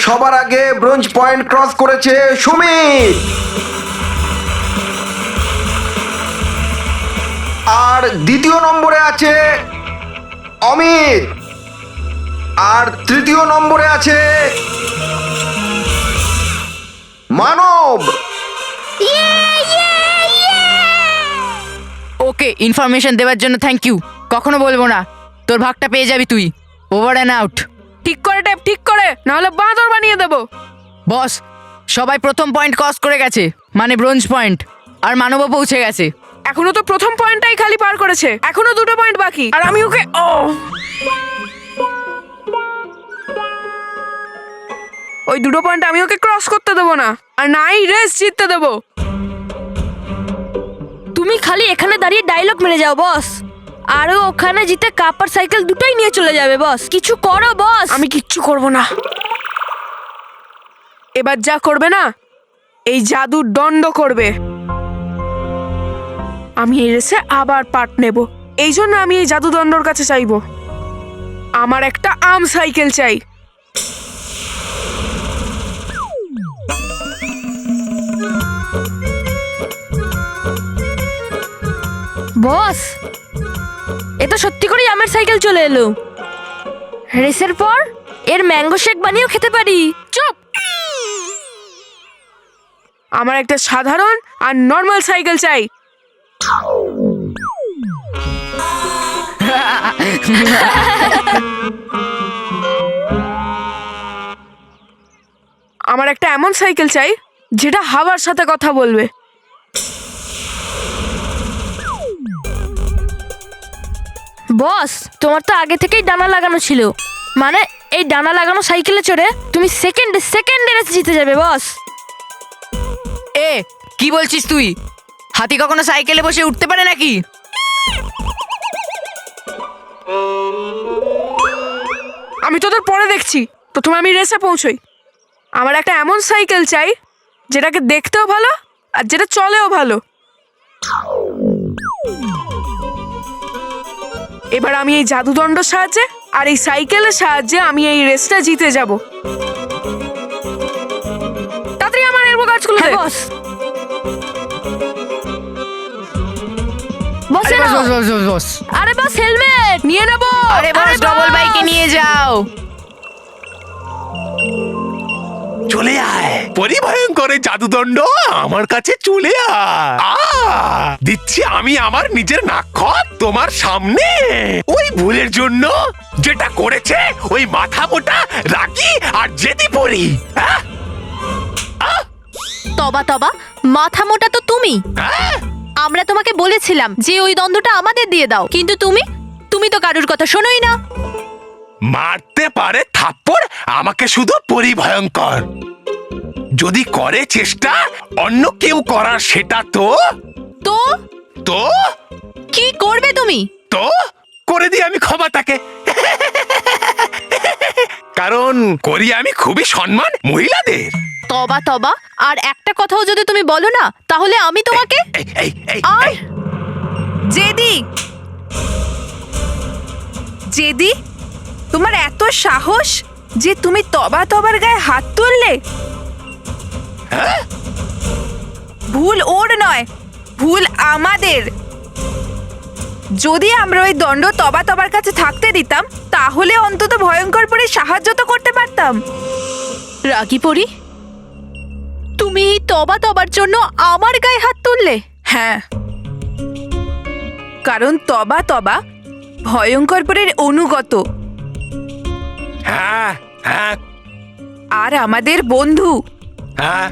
সবার আগে bronze point cross করেছে সুমিত। আর দ্বিতীয় নম্বরে আছে অমিত। আর তৃতীয় নম্বরে আছে মানব। ওকে, ইনফরমেশন দেওয়ার জন্য থ্যাংক ইউ। কখনো বলবো না। তোর ভাগটা পেয়ে যাবি তুই। Over and out. ঠিক করে টেপ ঠিক করে, নাহলে বাঁদর বানিয়ে দেবো। বস, সবাই প্রথম পয়েন্ট ক্রস করে গেছে, মানে ব্রোঞ্জ পয়েন্ট। আর মানবও পৌঁছে গেছে। এখনো তো প্রথম পয়েন্টটাই খালি পার করেছে, এখনো 2টো পয়েন্ট বাকি। আর আমি ওকে ওই 2টো পয়েন্ট আমি ওকে ক্রস করতে দেবো না, আর নাই রেস জিততে দেবো। তুমি খালি এখানে দাঁড়িয়ে ডায়লগ মেরে যাও বস। আরো ওখানে জিতে কাপ আর সাইকেল দুটোই নিয়ে চলে যাবে বস। কিছু করো বস। আমি কিচ্ছু করব না। এবার যা করবে না, এই জাদুর দণ্ড করবে। আমি এই রেসে আবার পার্ট নেব, এই জন্য আমি এই জাদুদণ্ডর কাছে চাইবো। আমার একটা আম সাইকেল চাই। বস, এ তো সত্যি করেই আমের সাইকেল চলে এলো। রেসের পর এর ম্যাঙ্গো শেক বানিয়েও খেতে পারি। চুপ। আমার একটা সাধারণ আর নর্মাল সাইকেল চাই। আমার একটা এমন সাইকেল চাই যেটা হাওয়ার সাথে কথা বলবে। বস, তোমার তো আগে থেকেই ডানা লাগানো ছিল, মানে এই ডানা লাগানো সাইকেলে চড়ে তুমি সেকেন্ডে রেস জিতে যাবে বস। এ কি বলছিস তুই? হাতি কখনো সাইকেলে বসে উঠতে পারে নাকি? আমি তোদের পরে দেখছি, প্রথমে আমি রেসে পৌঁছই। আমার একটা এমন সাইকেল চাই যেটাকে দেখতেও ভালো আর যেটা চলেও ভালো। এবার আমি এই জাদুদণ্ডর সাহায্যে আর এই সাইকেলের সাহায্যে আমি এই রেসটা জিতে যাব। তাড়াতাড়ি আমার এরবো কাজগুলো দে। বস, বস আরে এনো। বস। আরে বস, হেলমেট নিয়ে নেবো। আরে বস, ডবল বাইকে নিয়ে যাও। চলে আয়, পরিভয়ঙ্করের জাদুদণ্ড আমার কাছে চলে আয়। দিচ্ছি আমি আমার নিজের নাক্ষত তোমার সামনে। ওই ভুলের জন্য যেটা করেছে ওই মাথা মোটা রাগী আর জেদি পরি। তবা মাথা মোটা তো তুমি। আমরা তোমাকে বলেছিলাম যে ওই দ্বন্দ্বটা আমাদের দিয়ে দাও, কিন্তু তুমি তো কারুর কথা শোনোই না। মারতে পারে থাপ্পড় আমাকে শুধু পরিভয়ঙ্কর। যদি করে চেষ্টা অন্য কেউ করার, সেটা তো তো তো কি করবে তুমি? তো করে দিই আমি ক্ষমা তাকে। কারণ করি আমি খুবই সম্মান মহিলাদের। তবা আর একটা কথাও যদি তুমি বলো না, তাহলে আমি তোমাকে এই, এই, এই, আর এই, জেদি, তোমার এত সাহস যে তুমি তবার গায়ে হাত তুললে? ভুল ওর নয়, ভুল আমাদের। যদি আমরা ওই দণ্ড তবার কাছে থাকতে দিতাম, তাহলে অন্তত ভয়ঙ্কর পরে সাহায্য তো করতে পারতাম। রাগী পরি, তুমি তবার জন্য আমার গায়ে হাত তুললে? হ্যাঁ, কারণ তবা ভয়ঙ্কর পরের অনুগত হ্যাঁ হ্যাঁ আর আমাদের বন্ধু। হ্যাঁ,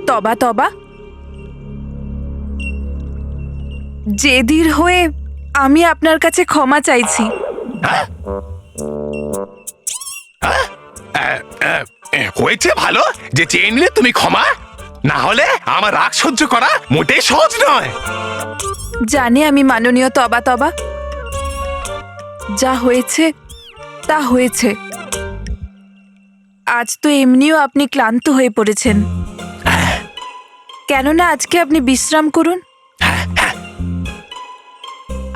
তবা জেদির হয়ে আমি আপনার কাছে ক্ষমা চাইছি। হয়েছে ভালো যে চেয়ে নিলে তুমি ক্ষমা। না হলে আমার রাগ সহ্য করা মোটেই সহজ নয়। জানি আমি মাননীয় তবা, যা হয়েছে তা হয়েছে। আজ তো এমনিও আপনি ক্লান্ত হয়ে পড়েছেন, কেননা আজকে আপনি বিশ্রাম করুন।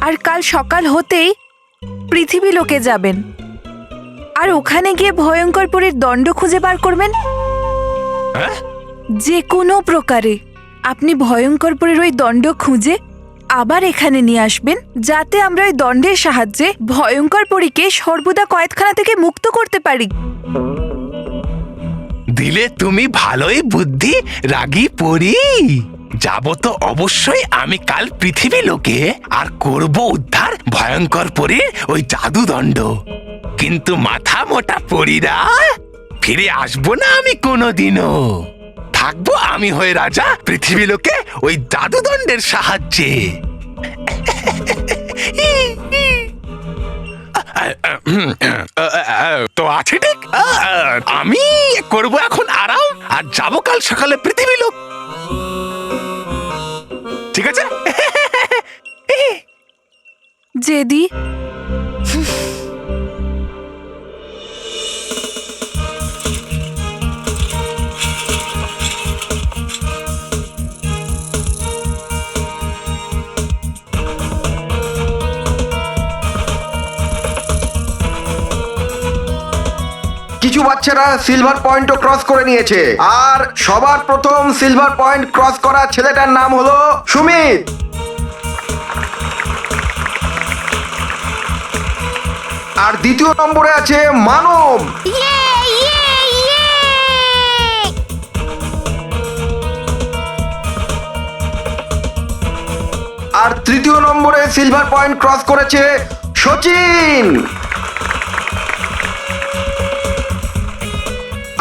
আর কাল সকাল হতেই পৃথিবী লোকে যাবেন। আর ওখানে গিয়ে ভয়ঙ্কর পরীর দণ্ড খুঁজে বার করবেন। হ্যাঁ? যে কোনো প্রকারে আপনি ভয়ঙ্কর পরীর ওই দণ্ড খুঁজে আবার এখানে নিয়ে আসবেন, যাতে আমরা ওই দণ্ডের সাহায্যে ভয়ঙ্কর পরীকে সর্বদা কয়েদখানা থেকে মুক্ত করতে পারি। দিলে তুমি ভালোই বুদ্ধি, রাগী পরি। যাব তো অবশ্যই আমি কাল পৃথিবী লোকে, আর করব উদ্ধার ভয়ঙ্কর পরীর ওই জাদুদণ্ড। কিন্তু মাথা মোটা পরীরা, ফিরে আসবো না আমি কোনোদিনও। থাকবো আমি হয়ে রাজা পৃথিবী লোকে ওই জাদুদণ্ডের সাহায্যে। তো আছে ঠিক। আমি করব এখন আরাম, আর যাবো কাল সকালে পৃথিবী লোক। ঠিক আছে? জেদি, কিছু বাচ্চারা সিলভার পয়েন্টও ক্রস করে নিয়েছে, আর সবার প্রথম সিলভার পয়েন্ট ক্রস করা ছেলেটার নাম হলো সুমিত। আর দ্বিতীয় নম্বরে আছে মানব। আর তৃতীয় নম্বরে সিলভার পয়েন্ট ক্রস করেছে সচিন।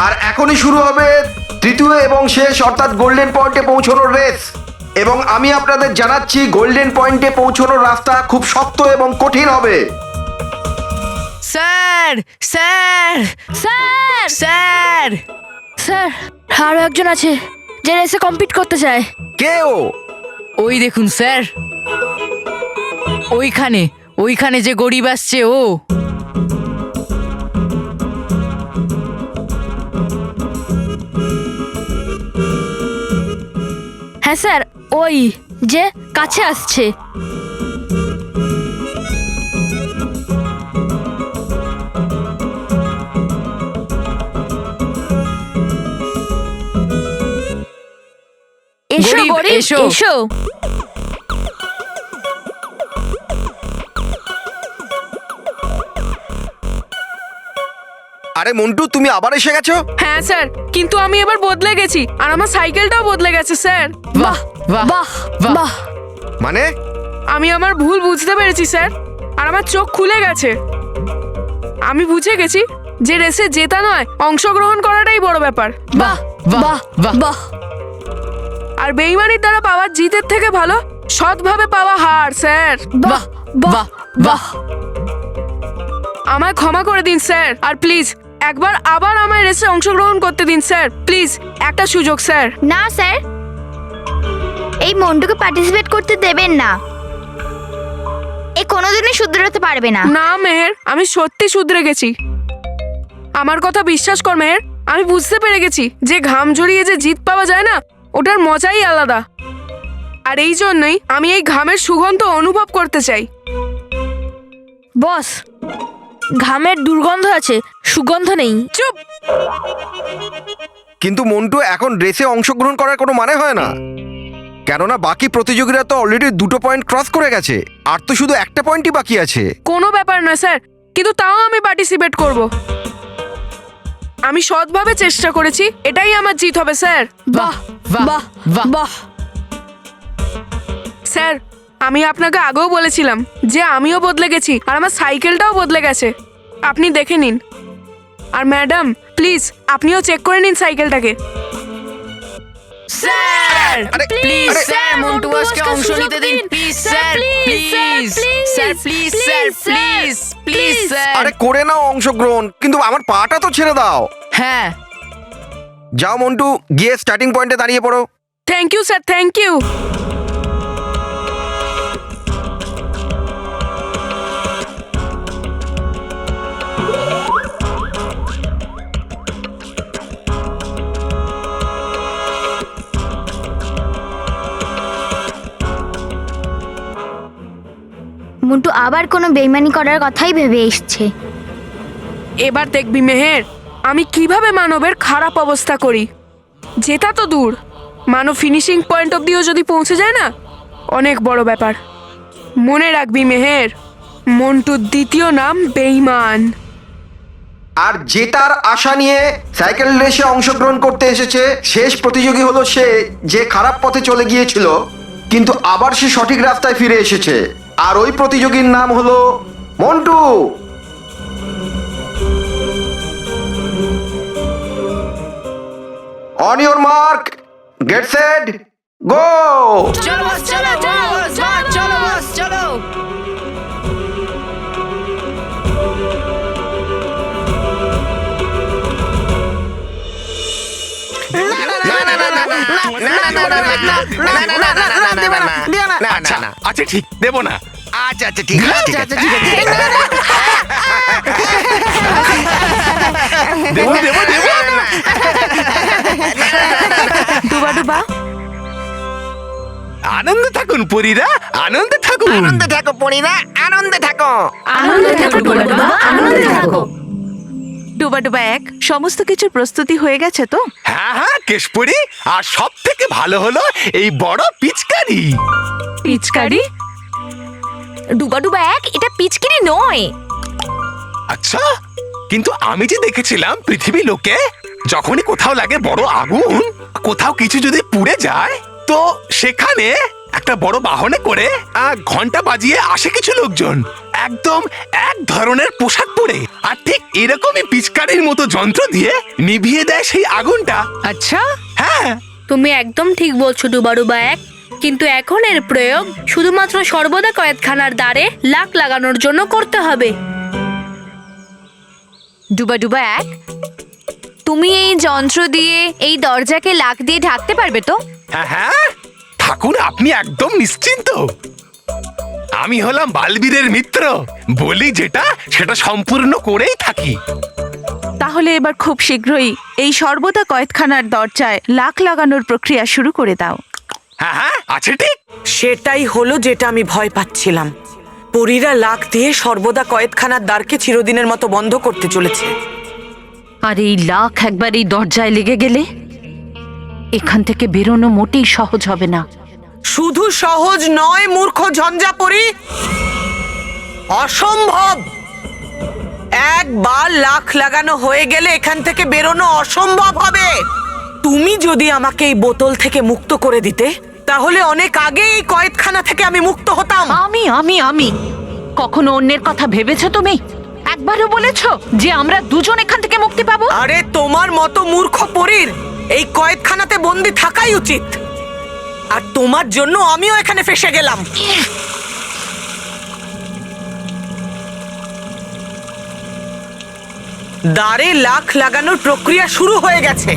আর এখনই শুরু হবে তৃতীয় এবং শেষ অর্থাৎ গোল্ডেন পয়েন্টে পৌঁছানোর রেস। এবং আমি আপনাদের জানাচ্ছি গোল্ডেন পয়েন্টে পৌঁছানোর রাস্তা খুব শক্ত এবং কঠিন হবে। Sir sir sir sir sir, আরো একজন আছে যে রেসে কম্পিট করতে চায়। কে ও? ওই দেখুন স্যার, ওইখানে ওইখানে যে গরিব আসছে ও। হ্যাঁ স্যার, ওই যে কাছে আসছে। এসো গরিব, গরিব, এসো। এসো। আরে মন্টু, তুমি আবার এসে গেছো? হ্যাঁ স্যার, কিন্তু আমি এবার বদলে গেছি, আর আমার সাইকেলটাও বদলে গেছে স্যার। বাহ বাহ বাহ বাহ। বাহ। মানে আমি আমার ভুল বুঝতে পেরেছি স্যার, আর আমার চোখ খুলে গেছে। আমি বুঝে গেছি যে রেসে জেতা নয়, অংশগ্রহণ করাটাই বড় ব্যাপার। বাহ বাহ বাহ বাহ। আর বেইমানির দ্বারা পাওয়া জিতের থেকে ভালো সৎভাবে পাওয়া হার স্যার। বাহ বাহ বাহ। আমায় ক্ষমা করে দিন স্যার, আর প্লিজ একবার আবার আমায় রেসে অংশগ্রহণ করতে দিন স্যার। প্লিজ একটা সুযোগ স্যার। না স্যার, এই মন্টুকে পার্টিসিপেট করতে দেবেন না। এ কোনোদিনই শুধরাতে পারবে না। না মেহের, আমি সত্যি শুধরে গেছি। আমার কথা বিশ্বাস কর মেহের, আমি বুঝতে পেরে গেছি যে ঘাম ঝরিয়ে যে জিত পাওয়া যায় না, ওটার মজাই আলাদা। আর এই জন্যই আমি এই ঘামের সুগন্ধ অনুভব করতে চাই। বস, ঘামের দুর্গন্ধ আছে, সুগন্ধ নেই। চুপ! কিন্তু মন্টু, এখন রেসে অংশগ্রহণ করার কোনো মানে হয় না, কেননা বাকি প্রতিযোগীরা তো অলরেডি 2 পয়েন্ট ক্রস করে গেছে, আর তো শুধু একটা পয়েন্টই বাকি আছে। কোনো ব্যাপার নয় স্যার, কিন্তু তাও আমি পার্টিসিপেট করব। আমি সৎভাবে চেষ্টা করেছি, এটাই আমার জিত হবে স্যার। বাহ বাহ বাহ বাহ। স্যার, আমি আপনাকে আগেও বলেছিলাম যে আমিও বদলে গেছি, আর আমার সাইকেলটাও বদলে গেছে। আপনি দেখে নিন। আর ম্যাডাম, প্লিজ আপনিও চেক করে নিন সাইকেলটাকে। স্যার আরে, প্লিজ আরে, স্যার, মন্টু বসকে অংশ নিতে দিন please sir, please sir, please sir, please please sir. আরে করে নাও অংশগ্রহণ, কিন্তু আমার পাটা তো ছেড়ে দাও। হ্যাঁ, যাও মন্টু, গিয়ে স্টার্টিং পয়েন্টে দাঁড়িয়ে পড়ো। Thank you sir, thank you. Montu আবার কোনো বেইমানি করার কথাই ভেবে এসছে। এবার দেখবি মেহের, আমি কিভাবে মানবের খারাপ অবস্থা করি। যেটা তো দূর, মানব ফিনিশিং পয়েন্ট অব্দিও যদি পৌঁছে যায় না, অনেক বড় ব্যাপার। মনে রাখবি মেহের, মন্টুর দ্বিতীয় নাম বেঈমান। আর জেতার আশা নিয়ে সাইকেল রেসে অংশগ্রহণ করতে এসেছে শেষ প্রতিযোগী হলো সে, যে খারাপ পথে চলে গিয়েছিল কিন্তু আবার সে সঠিক রাস্তায় ফিরে এসেছে। আর ওই প্রতিযোগীর নাম হলো Montu. On your mark, get set, go. চলো বস, চলো চলো বস, চলো বস, চলো। আচ্ছা আচ্ছা ঠিক দেবো না। আচ্ছা আচ্ছা ঠিক আছে ঠিক আছে দেবো দেবো দেবো। ডুবা ডুবা, আনন্দে থাকুন পরীরা, আনন্দে থাকুন। আনন্দে থাকো পরিরা, আনন্দে থাকো। আনন্দে থাকো ডুবা ডুবা, আনন্দে থাকো। ডুবা ডুবা এক, সমস্ত কিছুর প্রস্তুতি হয়ে গেছে তো? হ্যাঁ হ্যাঁ কেশপুরি, আর সব থেকে ভালো হলো এই বড় পিচকারি। পিচকারি? ডুবা ডুবা এক, এটা পিচকিরি নয়। আচ্ছা, কিন্তু আমি যে দেখেছিলাম পৃথিবী লোকে যখনই কোথাও লাগে বড় আগুন, কোথাও কিছু যদি পুড়ে যায়, তো সেখানে একটা বড় বাহনে করে ঘন্টা বাজিয়ে আসে কিছু লোকজন, একদম এক ধরনের পোশাক পরে, আর ঠিক এরকমই পিচকারির মতো যন্ত্র দিয়ে নিভিয়ে দেয় সেই আগুনটা। আচ্ছা, হ্যাঁ, তুমি একদম ঠিক বলছো ডুবা ডুবা এক, কিন্তু এখন এর প্রয়োগ শুধুমাত্র সর্বদা কয়েদখানার দ্বারে লাক লাগানোর জন্য করতে হবে। ডুবা ডুবা এক, তুমি এই যন্ত্র দিয়ে এই দরজাকে লাক দিয়ে ঢাকতে পারবে তো? হ্যাঁ হ্যাঁ, ঠাকুর আপনি একদম নিশ্চিন্ত। আমি হলাম বালবীরের মিত্র, বলি যেটা সেটা সম্পূর্ণ করেই থাকি। তাহলে এবার খুব শীঘ্রই এই সর্বদা কয়েদখানার দরজায় লাক লাগানোর প্রক্রিয়া শুরু করে দাও। হ্যাঁ হ্যাঁ, আছে ঠিক। সেটাই হলো যেটা আমি ভয় পাচ্ছিলাম। পরীরা লাক দিয়ে সর্বদা কয়েদখানার দ্বারকে চিরদিনের মতো বন্ধ করতে চলেছে। আর এই লাখ একবার এই দরজায় লেগে গেলে এখান থেকে বেরোনো মোটেই সহজ হবে না। শুধু সহজ নয় মূর্খ ঝঞ্ঝাপরি, অসম্ভব। একবার লাখ লাগানো হয়ে গেলে এখান থেকে বেরোনো অসম্ভব হবে। তুমি যদি আমাকে এই বোতল থেকে মুক্ত করে দিতে, তাহলে অনেক আগে এই কয়েদখানা থেকে আমি মুক্ত হতাম। আমি আমি আমি কখনো অন্যের কথা ভেবেছো তুমি? একবারও বলেছো যে আমরা দুজন এখান থেকে মুক্তি পাবো? আরে তোমার মতো মূর্খ পরীর এই কয়েদখানাতে বন্দি থাকাই উচিত। আর তোমার জন্য আমিও এখানে ফেঁসে গেলাম। দ্বারে লাখ লাগানোর প্রক্রিয়া শুরু হয়ে গেছে।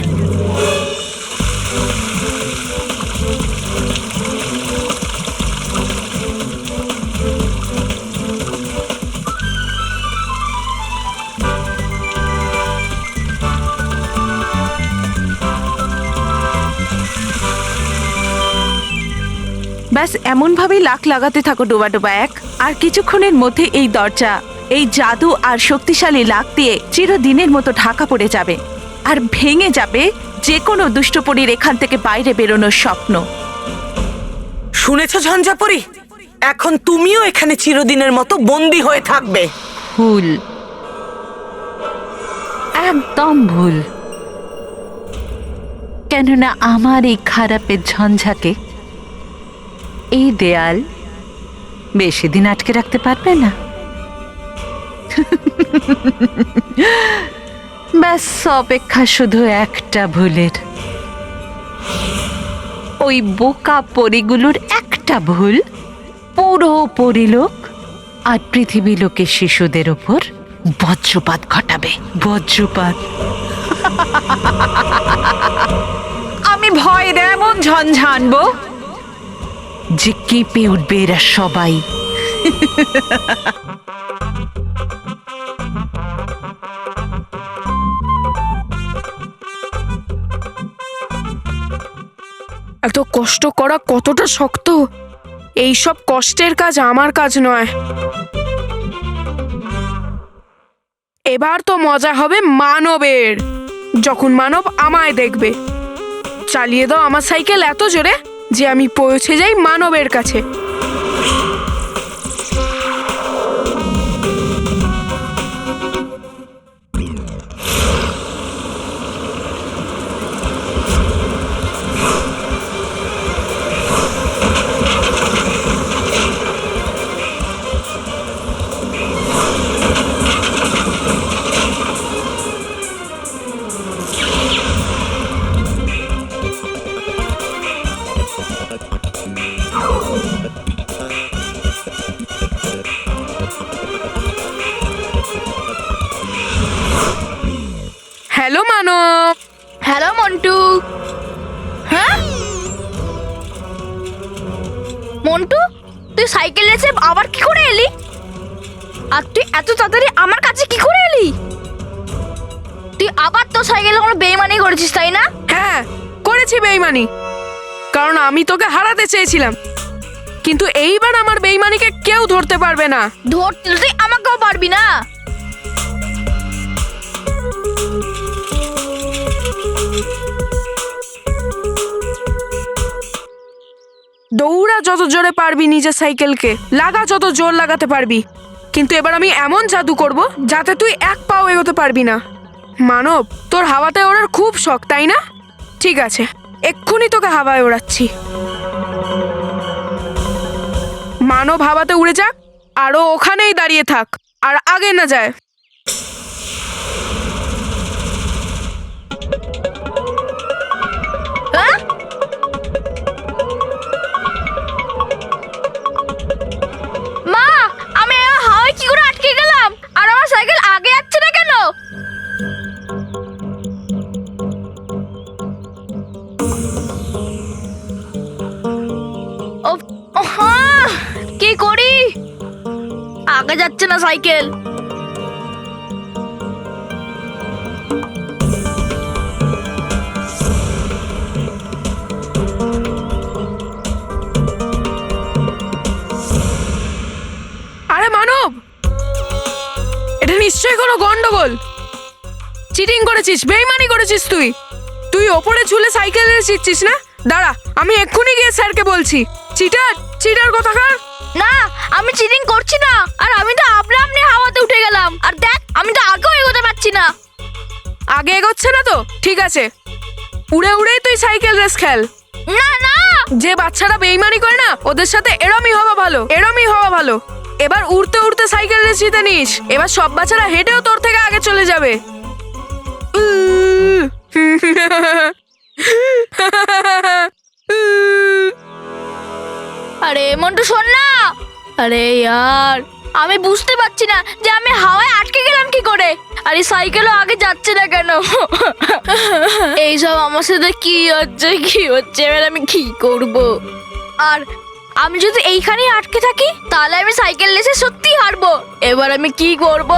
ব্যাস এমন ভাবেই লাক লাগাতে থাকো ডোবা ডোবা এক, আর কিছুক্ষণের মধ্যে এই দরজা এই জাদু আর শক্তিশালী লাক দিয়ে চিরদিনের মতো ঢাকা পড়ে যাবে, আর ভেঙে যাবে যে কোনো দুষ্টপরীর এখান থেকে বাইরে বেরোনোর স্বপ্ন। শুনেছ ঝঞ্ঝাপরি, এখন তুমিও এখানে চিরদিনের মতো বন্দী হয়ে থাকবে। ভুল, একদম ভুল। কেননা আমার এই খারাপের ঝঞ্ঝাকে এই দেয়াল বেশি দিন আটকে রাখতে পারবে না। ব্যাস অপেক্ষা শুধু একটা ভুলের, ওই বোকা পরিগুলোর একটা ভুল পুরো পরিলোক আর পৃথিবী লোকের শিশুদের ওপর বজ্রপাত ঘটাবে। বজ্রপাত। আমি ভয়ের এমন ঝঞ্ঝা আনবো যে কেঁপে উঠবে এরা সবাই। এত কষ্ট করা কতটা শক্ত। এই সব কষ্টের কাজ আমার কাজ নয়। এবার তো মজা হবে মানবের, যখন মানব আমায় দেখবে। চালিয়ে দাও আমার সাইকেল এত জোরে যে আমি পৌঁছে যাই মানবের কাছে। হ্যালো মানব। হ্যালো মন্টু। হ্যাঁ মন্টু, তুই সাইকেল রেসে আবার কি করে এলি? আর তুই এত তাড়াতাড়ি আমার কাছে কি করে এলি? তুই আবার তোর সাইকেলে কোনো বেইমানি করেছিস তাই না? হ্যাঁ, করেছি বেইমানি, কারণ আমি তোকে হারাতে চেয়েছিলাম। কিন্তু এইবার আমার বেইমানিকে কেউ ধরতে পারবে না। ধরতে তুই আমাকেও পারবি না। দৌড়া যত জোরে পারবি নিজের সাইকেলকে, লাগা যত জোর লাগাতে পারবি, কিন্তু এবার আমি এমন জাদু করব যাতে তুই এক পাও এগোতে পারবি না। মানব, তোর হাওয়াতে ওড়ার খুব শখ তাই না? ঠিক আছে, এক্ষুনি তোকে হাওয়ায় ওড়াচ্ছি। মানব হাওয়াতে উড়ে যাক, আরও ওখানেই দাঁড়িয়ে থাক, আর আগে না যায়। হ্যাঁ? মা, আমি হাওয়ায় কি করে আটকে গেলাম? আর আমার সাইকেল আগে যাচ্ছে না কেন? কি করি? আগে যাচ্ছে না সাইকেল। আরে মানব, এটা নিশ্চয়ই কোনো গন্ডগোল। চিটিং করেছিস, বেইমানি করেছিস তুই। তুই ওপরে ঝুলে সাইকেল রেসিচ্ছিস না? দাঁড়া, আমি এক্ষুনি গিয়ে স্যারকে বলছি। চিটার, চিটার কোথাকার। না, আমি চিটিং করছি না। আর আমি তো আপনি হাওয়াতে উঠে গেলাম। আর দেখ, আমি তো আগেও এগোতে পারছি না। আগে এগোচ্ছে না তো? ঠিক আছে, উড়ে উড়েই তুই সাইকেল রেস খেল। না না, যে বাচ্চারা বেইমানি করে না, ওদের সাথে এরমই হওয়া ভালো, এরমই হওয়া ভালো। এবার উড়তে উড়তে সাইকেল রেস জিতে নিস। এবার সব বাচ্চারা হেঁটেও তোর থেকে আগে চলে যাবে। আরে মন্টু শোন না। আরে ইয়ার, আমি বুঝতে পারছি না যে আমি হাওয়ায় আটকে গেলাম কি করে। আর এই সাইকেলও আগে যাচ্ছে না কেন? এইসব আমার সাথে কি হচ্ছে এবার আমি কি করব? আর আমি যদি এইখানেই আটকে থাকি তাহলে আমি সাইকেল রেসে সত্যি হারবো। এবার আমি কি করব?